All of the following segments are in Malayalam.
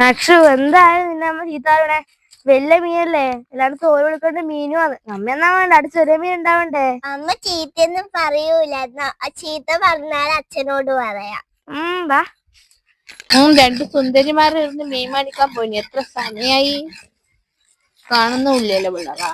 അക്ഷു എന്തായാലും നിന്നെ അമ്മ ചീത്താവിടെ. വലിയ മീനല്ലേ, എല്ലാവരും തോല് കൊടുക്കേണ്ട മീനുമാണ്. നമ്മ എന്നാ വേണ്ട, അവിടെ ചെറിയ മീൻ ഉണ്ടാവണ്ടേ. അമ്മ ചീത്തയൊന്നും പറയൂല, ചീത്ത പറഞ്ഞാൽ അച്ഛനോട് പറയാം. വാ. രണ്ട് സുന്ദരിമാരിരുന്ന് മീൻ മേടിക്കാൻ പോയി. എത്ര സമയായി കാണുന്നില്ലല്ലോ പിള്ളേരാ.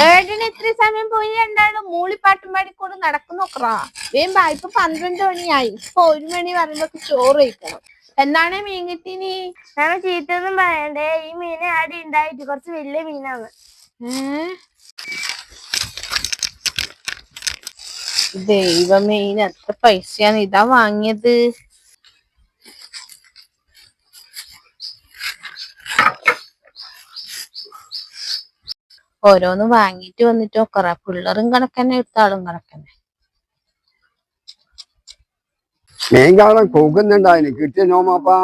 ഏട്ടന് ഇത്ര സമയം പോയി രണ്ടാളും മൂളിപ്പാട്ടും പാടിക്കൊണ്ട് നടക്കുന്നോക്കറാ. വേമ്പ ഇപ്പൊ 12 മണിയായി. ഇപ്പൊ 1 മണി പറയുമ്പോ ചോറ് കഴിക്കണം. എന്താണ് മീൻ കിട്ടീനി? ഞാൻ ചീത്തൊന്നും പറയണ്ടേ, ഈ മീനെ ആടി ഉണ്ടായിട്ട് കുറച്ച് വലിയ മീനാണ്. ദൈവമേ, ഇനി എത്ര പൈസയാണ് ഇതാ വാങ്ങിയത്? ഓരോന്ന് വാങ്ങിട്ട് വന്നിട്ട് നോക്കറ. പിള്ളേരും കണക്കന്നെ, എടുത്താളും കണക്കന്നെ. മീൻ കാണാൻ പോകുന്നുണ്ടായിന് കിട്ടിയ നോമാപ്പാ.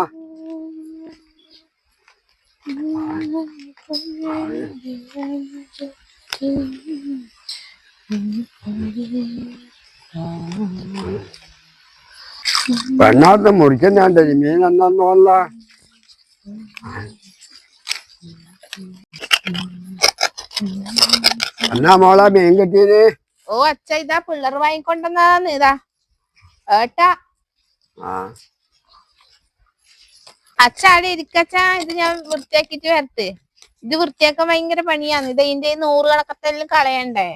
പെണ്ണാർന്ന് മുറിക്കുന്നുണ്ട് മീൻ എന്നാന്നല്ല. എന്നാ മോളെ മീൻ കിട്ടിയത്? ഓ അച്ഛ, ഇതാ പിള്ളേർ വാങ്ങിക്കൊണ്ടെന്നാന്ന്. ഇതാ ഏട്ടാ. അച്ഛ അവിടെ ഇരിക്കച്ചാ, ഇത് ഞാൻ വൃത്തിയാക്കിട്ട് വരട്ടെ. ഇത് വൃത്തിയാക്കാൻ ഭയങ്കര പണിയാണ്. ഇത് ഇതിന്റെ 100 കണക്കത്തെല്ലാം കളയണ്ടേ.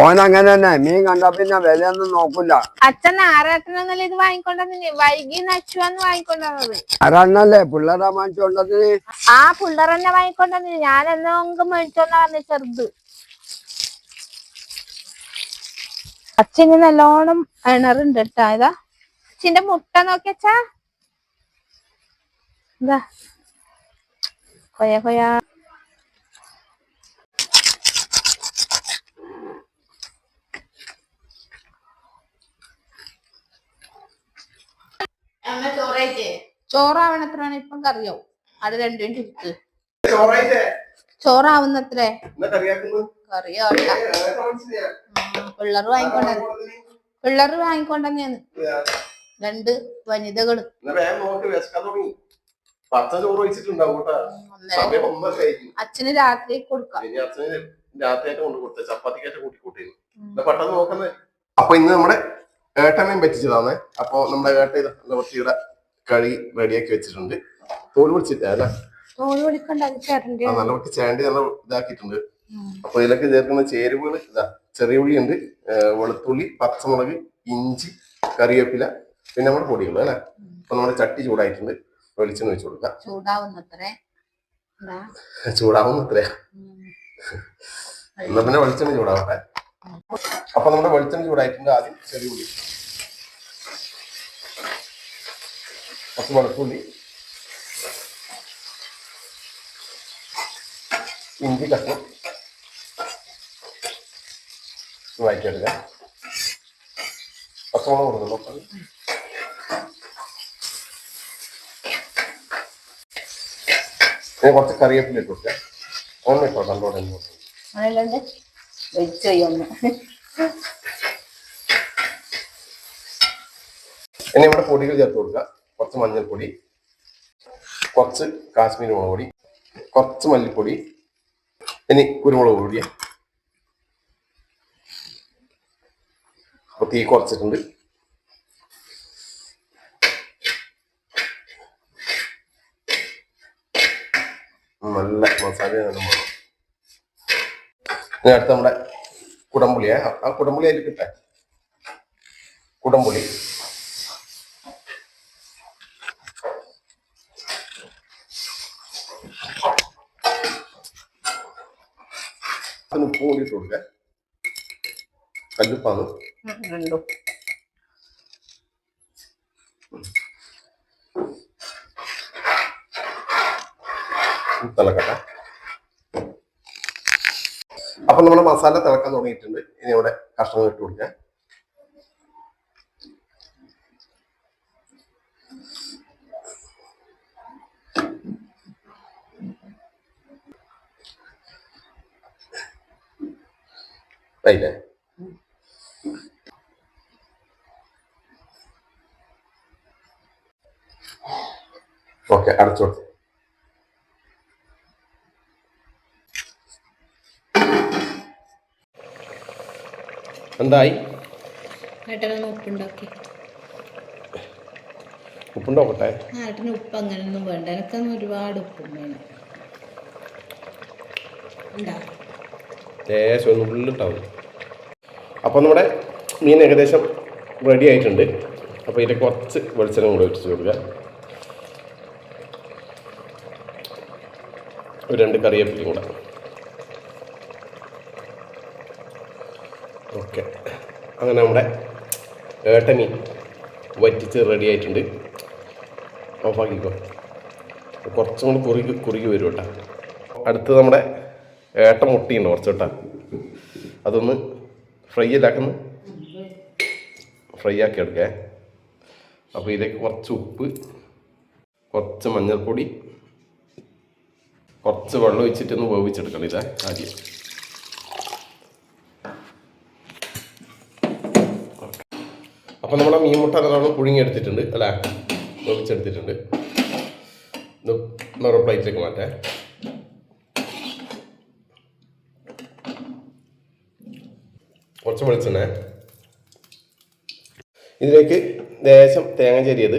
ഓനങ്ങനെ തന്നെ, മീൻ കണ്ടാ പിന്നെ വിലയൊന്നും നോക്കൂല. അച്ഛൻ ആറാട്ടനല്ലേ ഇത് വാങ്ങിക്കൊണ്ടന്നെ, വൈകി അച്ചുവാന്ന് വാങ്ങിക്കൊണ്ടുവന്നത്. ആരാണല്ലേ പിള്ളേരാ വാങ്ങിച്ചോണ്ടത്? ആ പിള്ളേർ തന്നെ വാങ്ങിക്കൊണ്ടന്നെ. ഞാൻ എന്നൊക്കെ മേടിച്ചോന്നാ പറഞ്ഞ ചെറുത്. അച്ഛന് നല്ലോണം എണറുണ്ട് കേട്ടാ. ഇതാ അച്ഛന്റെ മുട്ട നോക്കിയച്ചാ. ഇതാ കൊയ കൊയാ. ചോറാവണത്രയാണ് ഇപ്പം കറിയാവും. അത് 2 മിനിറ്റ് ഇരിക്ക്. ചോറാവുന്നത്രേ കറിയാവട്ടെ. പിള്ളേർ വാങ്ങിക്കൊണ്ടെന്നെയാണ് 2 വനിതകള്. അച്ഛന് രാത്രി കൊടുക്കാം. അപ്പൊ ഇന്ന് നമ്മുടെ ഏട്ടനെയും പറ്റിച്ചതാണ്. അപ്പൊ നമ്മുടെ ഏട്ട കുറച്ചുകൂടെ കളി റെഡിയാക്കി വെച്ചിട്ടുണ്ട്. തോല് പിടിച്ചിട്ടാ അല്ലെ, നല്ല പൊട്ടി ചേണ്ടി നല്ല ഇതാക്കിയിട്ടുണ്ട്. അപ്പൊ ഇതിലൊക്കെ ചേർക്കുന്ന ചേരുവകൾ ഇതാ: ചെറിയ ഉള്ളി ഉണ്ട്, വെളുത്തുള്ളി, പച്ചമുളക്, ഇഞ്ചി, കറിവേപ്പില, പിന്നെ നമ്മുടെ പൊടികൾ അല്ലെ. അപ്പൊ നമ്മുടെ ചട്ടി ചൂടായിട്ടുണ്ട്. വെളിച്ചെണ്ണ വെച്ച് കൊടുക്കാം. ചൂടാവുന്നത്രേ എന്നാ പിന്നെ വെളിച്ചെണ്ണ ചൂടാവട്ടെ. അപ്പൊ നമ്മുടെ വെളിച്ചെണ്ണ ചൂടായിട്ടുണ്ട്. ആദ്യം ചെറിയ ഉള്ളി, കുറച്ച് വെളുത്തുള്ളി, ഇഞ്ചി കഷ്ണം വഴറ്റിയെടുക്കാം. പച്ചമുളക് കൊടുക്കുന്നു. കുറച്ച് കറിവേപ്പില ഇട്ട് കൊടുക്കാം. ഒന്ന് ഇട്ടോ കണ്ടോടെ ഇനി നമ്മുടെ പൊടികൾ ചേർത്ത് കൊടുക്കുക. കുറച്ച് മഞ്ഞൾപ്പൊടി, കുറച്ച് കാശ്മീരി മുളക് പൊടി, കുറച്ച് മല്ലിപ്പൊടി, ഇനി കുരുമുളക് പൊടി. അപ്പൊ തീ കുറച്ചിട്ടുണ്ട്. നല്ല മസാല നല്ല വേണം. ഇനി അടുത്ത് നമ്മുടെ കുടംപുളിയെ, ആ കുടംപുളി അതിൽ കിട്ടെ. കുടംപുളി, അതിന് ഉപ്പ് കൂടി ഇട്ട് കൊടുക്ക. കല്ലുപ്പാണ് തിളക്കട്ടെ. അപ്പൊ നമ്മുടെ മസാല തിളക്കാൻ തുടങ്ങിയിട്ടുണ്ട്. ഇനി ഇവിടെ കഷ്ണങ്ങൾ ഇട്ട് കൊടുക്കാം. ഓക്കെ, അടച്ചു കൊടുത്തു. എന്തായി? ഏട്ടനൊന്ന് ഉപ്പുണ്ടാക്കി. ഉപ്പുണ്ടോക്കട്ടെ? ഏട്ടന് ഉപ്പ് അങ്ങനെയൊന്നും വേണ്ട, എനിക്കൊന്നും ഒരുപാട് ഉപ്പും വേണം. ലേശം ഒന്ന് ഉള്ളിട്ടാവും. അപ്പോൾ നമ്മുടെ മീൻ ഏകദേശം റെഡി ആയിട്ടുണ്ട്. അപ്പോൾ ഇതിൽ കുറച്ച് വെളിച്ചെണ്ണ കൂടെ ഒഴിച്ച് കൊടുക്കുക. ഒരു 2 കറിവേപ്പിലയും കൂടെ. ഓക്കെ, അങ്ങനെ നമ്മുടെ ഏട്ടമീൻ വറ്റിച്ച് റെഡി ആയിട്ടുണ്ട്. ഓഫാക്കിക്കോ, കുറച്ചും കൂടി കുറുകി വരും കേട്ടോ. അടുത്ത് നമ്മുടെ ഏട്ട മുട്ടിയുണ്ട് കുറച്ച് കേട്ടോ, അതൊന്ന് ഫ്രൈ ആക്കി എടുക്കേ. അപ്പോൾ ഇതിലേക്ക് കുറച്ച് ഉപ്പ്, കുറച്ച് മഞ്ഞൾപ്പൊടി, കുറച്ച് വെള്ളം ഒഴിച്ചിട്ടൊന്ന് വേവിച്ചെടുക്കണം ഇതാ ആദ്യം. അപ്പോൾ നമ്മളെ മീൻ മുട്ട നല്ലോണം പുഴുങ്ങിയെടുത്തിട്ടുണ്ട് അല്ലേ, വേവിച്ചെടുത്തിട്ടുണ്ട്. ഇത് വേറെ പ്ലേറ്റിലേക്ക് മാറ്റാം. കുറച്ച് വെളിച്ചെണ്ണ, ഇതിലേക്ക് ലേശം തേങ്ങ ചെരിയത്,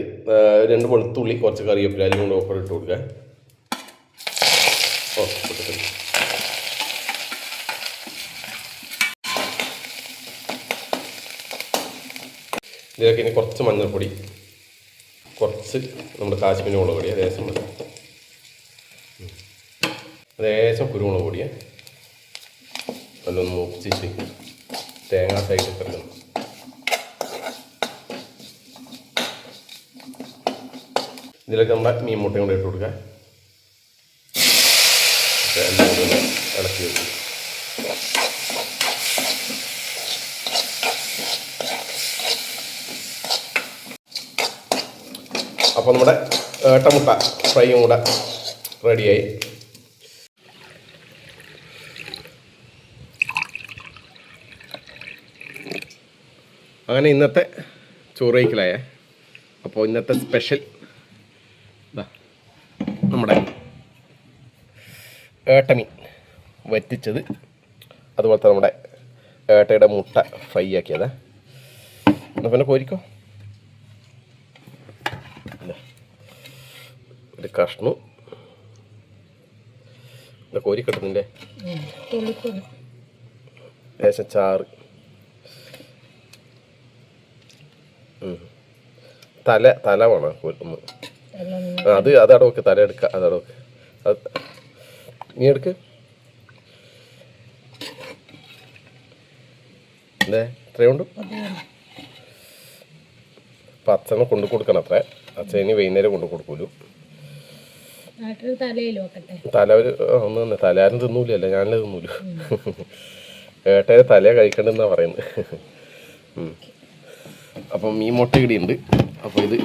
2 വെളുത്തുള്ളി, കുറച്ച് കറിവേപ്പില, അതിലും കൊണ്ട് ഒപ്പം ഇട്ട് കൊടുക്കുക. ഇതിലേക്ക് ഇനി കുറച്ച് മഞ്ഞൾപ്പൊടി, കുറച്ച് നമ്മുടെ കാശ്മീരി മുളക് പൊടി, ലേശം കുരുമുളക് പൊടിയെ നല്ലൊന്ന് മൂപ്പിച്ചിട്ട് തേങ്ങ സൈഡ് കിടക്കണം. ഇതിലേക്ക് നമ്മുടെ മീൻ മുട്ടയും കൂടെ ഇട്ട് കൊടുക്കുക. ഇളക്കി വെക്കും. അപ്പോൾ നമ്മുടെ ഏട്ടമുട്ട ഫ്രൈയും കൂടെ റെഡിയായി. അങ്ങനെ ഇന്നത്തെ ചോറ് കഴിക്കലായ. അപ്പോൾ ഇന്നത്തെ സ്പെഷ്യൽ നമ്മുടെ ഏട്ടമീൻ വറ്റിച്ചത്, അതുപോലത്തെ നമ്മുടെ ഏട്ടയുടെ മുട്ട ഫ്രൈ ആക്കിയത്. എന്നാൽ പിന്നെ കോരിക്കോ, ഒരു കഷ്ണം കോരി കിട്ടുന്നില്ലേ, ലേശം ചാറ്, തല വേണം ഒന്ന്. അതവിടെ നോക്ക്, തല എടുക്കുക, അതവിടെ നോക്ക്. അത് നീ എടുക്ക്. എന്തേ ഇത്രയുണ്ട്? അപ്പം അച്ഛനെ കൊണ്ടു കൊടുക്കണം അത്ര. അച്ഛന് വൈകുന്നേരം കൊണ്ടു കൊടുക്കൂലു. തല ഒന്ന് തന്നെ, തല ആരും തിന്നൂലല്ലോ, ഞാനല്ലേ തിന്നൂലു. ഏട്ടയെ തല കഴിക്കണ്ടെന്നാണ് പറയുന്നത്. അപ്പം മീൻ മുട്ട ഇടിയുണ്ട്. അപ്പോൾ ഇത്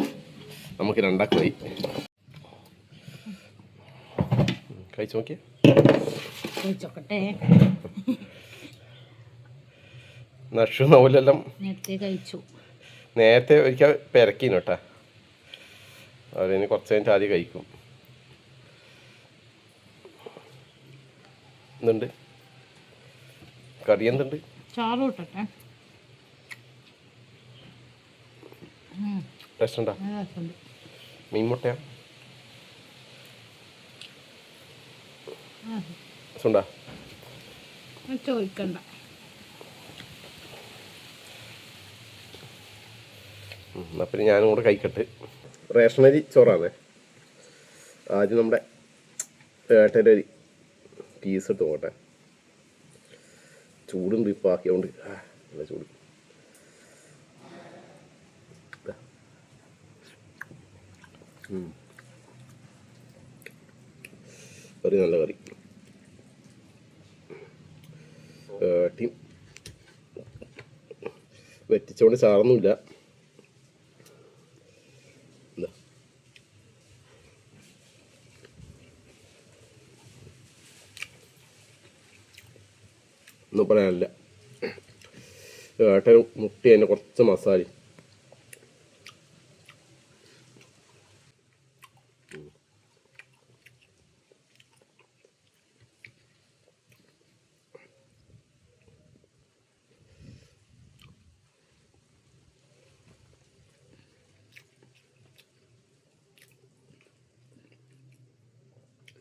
നമുക്ക് രണ്ടാക്കായി കഴിച്ചു നോക്കിയേ. നഷു നവലെല്ലാം നേരത്തെ ഒരിക്കൽ പെരക്കീന് കേട്ടാ. അവരിനി കുറച്ച് കഴിഞ്ഞിട്ട് ആദ്യം കഴിക്കും. എന്തുണ്ട് കറി? എന്തുണ്ട്? ചാറ് കിട്ടട്ടെ. ടേസ്റ്റ് ഉണ്ടോ? മീൻ മുട്ടയാ ഉണ്ടാ? ചോദിക്കണ്ട. അപ്പം ഞാനും കൂടെ കഴിക്കട്ടെ. റേഷനരി ചോറാണേ. ആദ്യം നമ്മുടെ ഏട്ടൻ്റെ ഒരു പീസ് ഇട്ട് പോട്ടെ. ചൂടുണ്ട് ഇപ്പോൾ ആക്കിയോണ്ട്, നല്ല ചൂട്. കറി നല്ല കറി. ഏട്ടിയും വെറ്റിച്ചോണ്ട് ചാറൊന്നുമില്ല. ഒന്നും പറയാനില്ല. ഏട്ടൻ മുട്ടി അതിൻ്റെ കുറച്ച് മസാല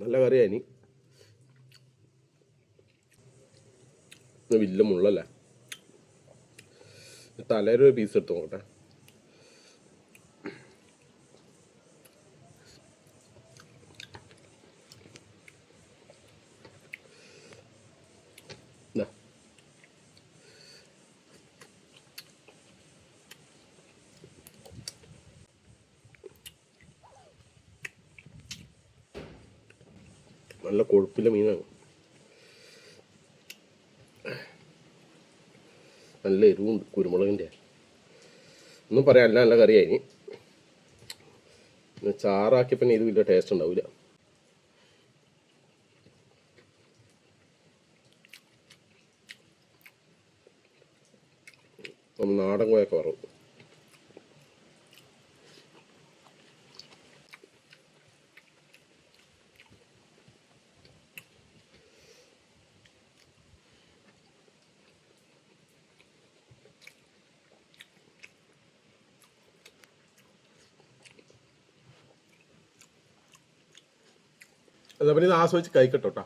നല്ല കറിയായി. വലിയ മുള്ളല്ലേ. തലേരൊരു പീസ് എടുത്ത് നോക്കട്ടെ. നല്ല കൊഴുപ്പിലെ മീനാണ്. നല്ല എരിവുണ്ട് കുരുമുളകിൻ്റെ. ഒന്നും പറയാനില്ല, നല്ല കറിയായി. ചാറാക്കിയപ്പോൾ ഇത് വലിയ ടേസ്റ്റ് ഉണ്ടാവില്ല. നാടൻ കോയൊക്കെ വറവ്. അതപ്പോൾ ഇത് ആസ്വദിച്ച് കഴിക്കട്ടോ.